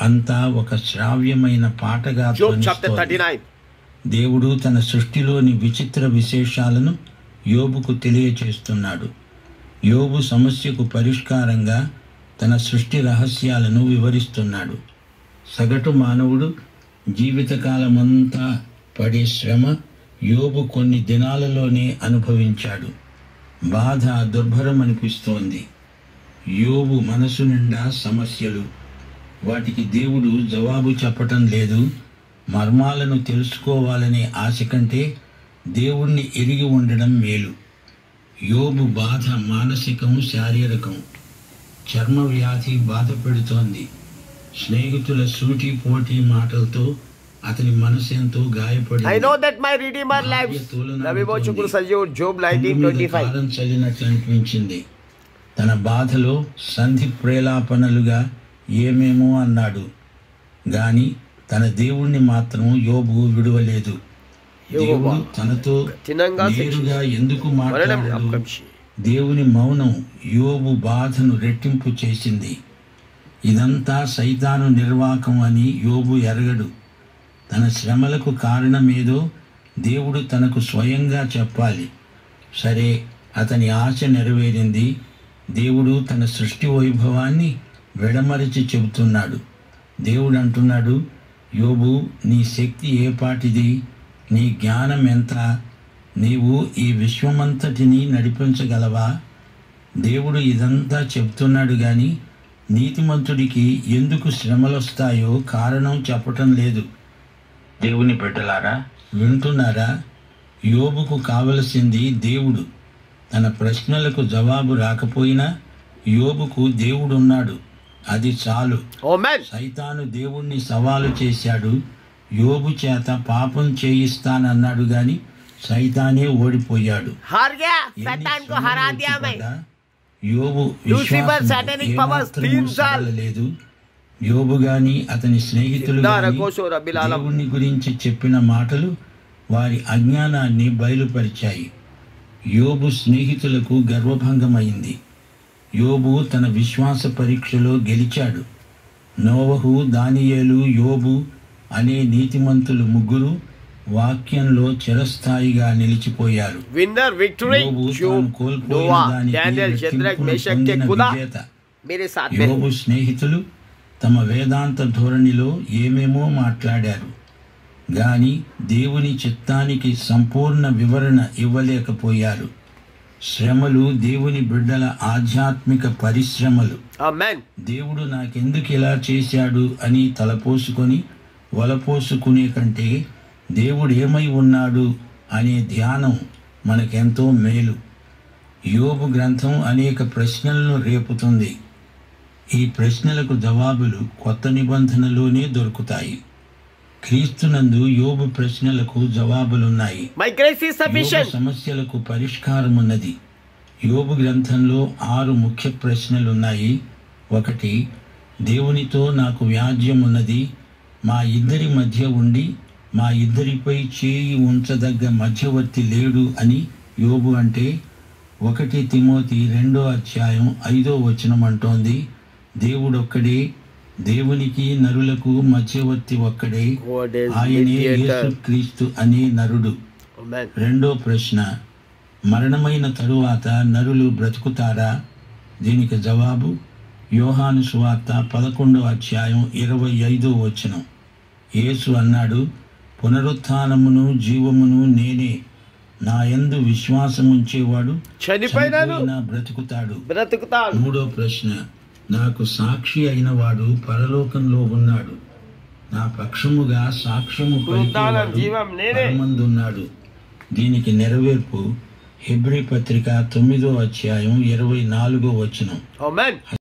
అంతా ఒక శ్రావ్యమైన పాటగా ధ్వనిస్తోంది. దేవుడు తన సృష్టిలోని విచిత్ర విశేషాలను యోబుకు తెలియచేస్తున్నాడు. యోబు సమస్యకు పరిష్కారంగా తన సృష్టి రహస్యాలను వివరిస్తున్నాడు. సగటు మానవుడు జీవితకాలమంతా పడే శ్రమ యోబు కొన్ని దినాలలోనే అనుభవించాడు. బాధ దుర్భరం అనిపిస్తోంది. యోబు మనసు నిండా సమస్యలు. వాటికి దేవుడు జవాబు చెప్పటం లేదు. మర్మాలను తెలుసుకోవాలనే ఆశ కంటే దేవుణ్ణి ఎరిగి ఉండడం మేలు. యోబు బాధ మానసికం, శారీరకం. చర్మ వ్యాధి బాధ పెడుతోంది. స్నేహితుల సూటి పోటీ మాటలతో అతని మనసు ఎంతో గాయపడింది. కాలం చల్లినట్లు అనిపించింది. తన బాధలో సంధి ప్రేలాపనలుగా ఏమేమో అన్నాడు. గాని తన దేవుణ్ణి మాత్రం యోబు విడువలేదు. దేవుడు తనతో నేరుగా ఎందుకు మాట్లాడాడు? దేవుని మౌనం యోబు బాధను రెట్టింపు చేసింది. ఇదంతా సైతాను నిర్వాకం అని యోబు ఎరగడు. తన శ్రమలకు కారణమేదో దేవుడు తనకు స్వయంగా చెప్పాలి. సరే, అతని ఆశ నెరవేరింది. దేవుడు తన సృష్టి వైభవాన్ని విడమరిచి చెబుతున్నాడు. దేవుడు అంటున్నాడు, యోబు, నీ శక్తి ఏపాటిది? నీ జ్ఞానం ఎంత? నీవు ఈ విశ్వమంతటిని నడిపించగలవా? దేవుడు ఇదంతా చెప్తున్నాడు గాని నీతిమంతుడికి ఎందుకు శ్రమలొస్తాయో కారణం చెప్పటం లేదు. దేవుని బిడ్డలారా, వింటున్నారా? యోబుకు కావలసింది దేవుడు. తన ప్రశ్నలకు జవాబు రాకపోయినా యోబుకు దేవుడున్నాడు. అది చాలు. సైతాను దేవుణ్ణి సవాలు చేశాడు. యోబు చేత పాపం చేయిస్తానన్నాడు గాని సైతానే ఓడిపోయాడు. యోబు లేదు. యోబు గాని అతని స్నేహితులు దేవుణ్ణి గురించి చెప్పిన మాటలు వారి అజ్ఞానాన్ని బయలుపరిచాయి. యోబు స్నేహితులకు గర్వభంగమైంది. యోబు తన విశ్వాస పరీక్షలో గెలిచాడు. నోవహు, దానియేలు, యోబు అనే నీతిమంతులు ముగ్గురు వాక్యంలో చిరస్థాయిగా నిలిచిపోయారు. యోబు స్నేహితులు తమ వేదాంత ధోరణిలో ఏమేమో మాట్లాడారు గాని దేవుని చిత్తానికి సంపూర్ణ వివరణ ఇవ్వలేకపోయారు. శ్రమలు దేవుని బిడ్డల ఆధ్యాత్మిక పరిశ్రమలు. దేవుడు నాకెందుకు ఇలా చేశాడు అని తలపోసుకొని వలపోసుకునే కంటే దేవుడు ఏమై ఉన్నాడు అనే ధ్యానం మనకెంతో మేలు. యోబు గ్రంథం అనేక ప్రశ్నలను రేపుతుంది. ఈ ప్రశ్నలకు జవాబులు కొత్త నిబంధనలోనే దొరుకుతాయి. క్రీస్తునందు యోబు ప్రశ్నలకు జవాబులున్నాయి. సమస్యలకు పరిష్కారం ఉన్నది. యోబు గ్రంథంలో 6 ముఖ్య ప్రశ్నలున్నాయి. 1, దేవునితో నాకు వ్యాజ్యం ఉన్నది. మా ఇద్దరి మధ్య ఉండి మా ఇద్దరిపై చేయి ఉంచదగ్గ మధ్యవర్తి లేడు అని యోబు అంటే 1 తిమోతి 2:5 అంటోంది, దేవుడొక్కడే, దేవునికి నరులకు మధ్యవర్తి ఒక్కడే, ఆయనే యేసుక్రీస్తు అనే నరుడు. 2వ ప్రశ్న, మరణమైన తరువాత నరులు బ్రతుకుతారా? దీనికి జవాబు యోహాను సువార్త 11:25. యేసు అన్నాడు, పునరుత్థానమును జీవమును నేనే. నా యందు విశ్వాసముంచేవాడు చనిపోయినా బ్రతుకుతాడు. 3వ ప్రశ్న, నాకు సాక్షి అయిన వాడు పరలోకంలో ఉన్నాడు. నా పక్షముగా సాక్ష్యము పలికేవాడు దీనికి నెరవేర్పు హెబ్రీ పత్రిక 9:24.